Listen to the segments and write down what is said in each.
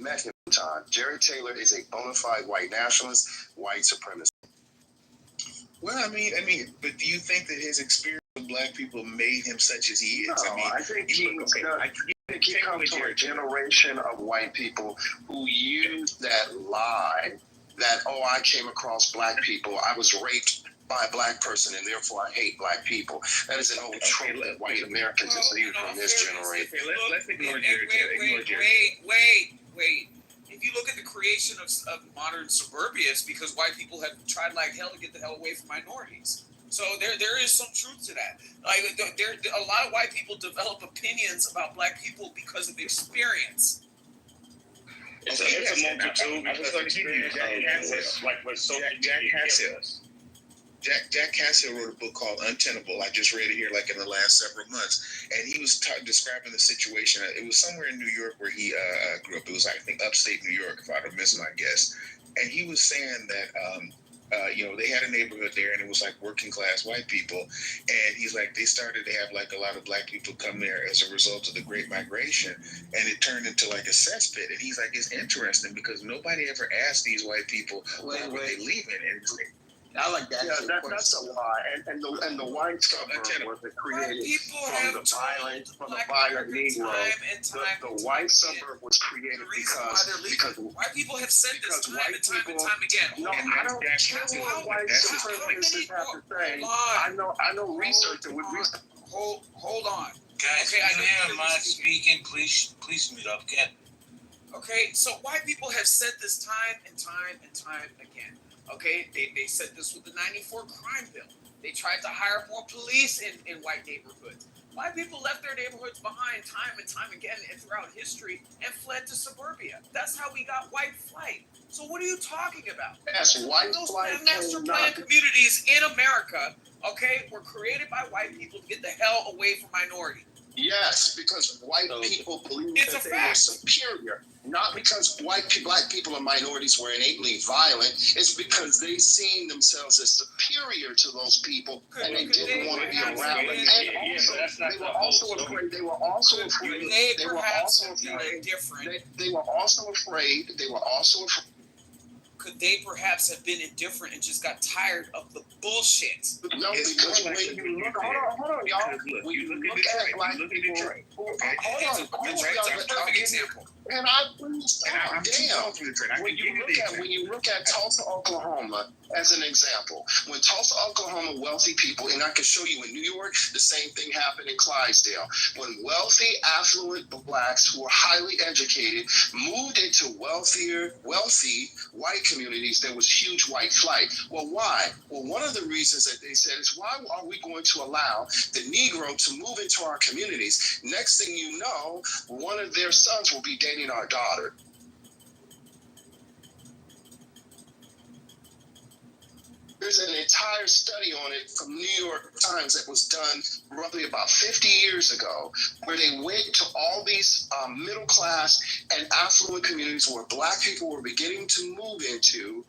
met him one time. Jerry Taylor is a bona fide white nationalist, white supremacist. Well, I mean, but do you think that his experience with black people made him such as he is? No, I think he comes from a generation of white people who use that lie that, I came across black people, I was raped by a black person, and therefore I hate black people. That is an old trope that white Americans have used from this generation. Let's ignore Jerry Taylor. Wait. If you look at the creation of modern suburbia, it's because white people have tried like hell to get the hell away from minorities. So there is some truth to that. Like there a lot of white people develop opinions about black people because of experience. It's a multitude of experience. Jack Cassill wrote a book called Untenable. I just read it here like in the last several months. And he was describing the situation. It was somewhere in New York where he grew up. It was, I think, upstate New York, if I don't miss my guess. And he was saying that, they had a neighborhood there and it was like working class white people. And he's like, they started to have like a lot of black people come there as a result of the Great Migration. And it turned into like a cesspit. And he's like, it's interesting because nobody ever asked these white people where were they leaving. And I like that. Yeah, that's a lie. And the white suburb was created from the violent Negro. The white suburb was created because white people have said this time and time again. No, I don't care what white supremacists have to say. I know research and with research. Hold on. Guys, I'm not speaking. Please mute up, Ken. Okay, so white people have said this time and time again. Okay, they said this with the 94 crime bill. They tried to hire more police in white neighborhoods. White people left their neighborhoods behind time and time again and throughout history and fled to suburbia. That's how we got white flight. So what are you talking about? Yes, white flight. Master plan communities in America, okay, were created by white people to get the hell away from minority. Yes, because white people believe that they were superior. Not because black people and minorities were innately violent. It's because they seen themselves as superior to those people, and they didn't want to be around them. And they were also afraid. They were also afraid. Could they perhaps have been indifferent and just got tired of the bullshit? No, because when you look, hold on, y'all. When you look at black people, perfect example. And I please damn. When you look at Tulsa, Oklahoma, as an example, when Tulsa, Oklahoma, wealthy people, and I can show you in New York, the same thing happened in Clydesdale. When wealthy, affluent blacks who were highly educated moved into wealthy white communities, there was huge white flight. Well, why? Well, one of the reasons that they said is, why are we going to allow the Negro to move into our communities? Next thing you know, one of their sons will be dating our daughter. There's an entire study on it from New York Times that was done roughly about 50 years ago, where they went to all these middle class and affluent communities where black people were beginning to move into.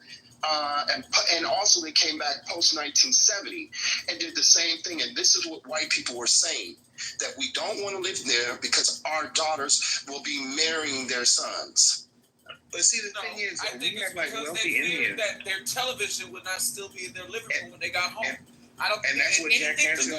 And also they came back post-1970 and did the same thing. And this is what white people were saying, that we don't want to live there because our daughters will be marrying their sons. But see, the thing is, I think it's because they feared that their television would not still be in their living room when they got home. I don't think that's what Jack Harrison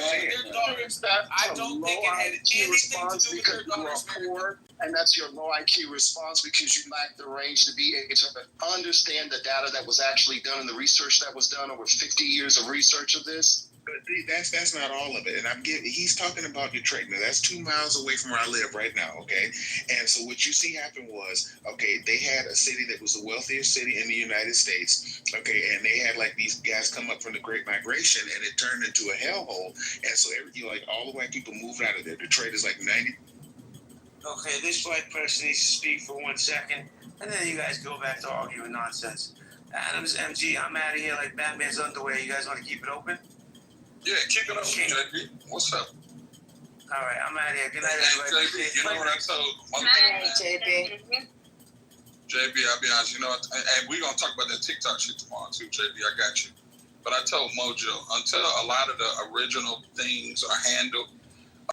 said. I don't think it had anything to do with their daughters. And that's your low IQ response because you lack the range to be able to understand the data that was actually done and the research that was done over 50 years of research of this. But that's not all of it. And he's talking about Detroit. Now, that's 2 miles away from where I live right now, okay? And so what you see happen was, okay, they had a city that was the wealthiest city in the United States, okay, and they had like these guys come up from the Great Migration, and it turned into a hellhole. And so all the white people moved out of there. Detroit is like 90. Okay, this white person needs to speak for 1 second, and then you guys go back to arguing nonsense. Adams, MG, I'm out of here like Batman's underwear. You guys want to keep it open? Yeah, keep it up, JB. What's up? All right, I'm out of here. Good night, everybody. JB, you know what I told JB. JB, I'll be honest, and we're going to talk about that TikTok shit tomorrow too, JB. I got you. But I told Mojo, until a lot of the original things are handled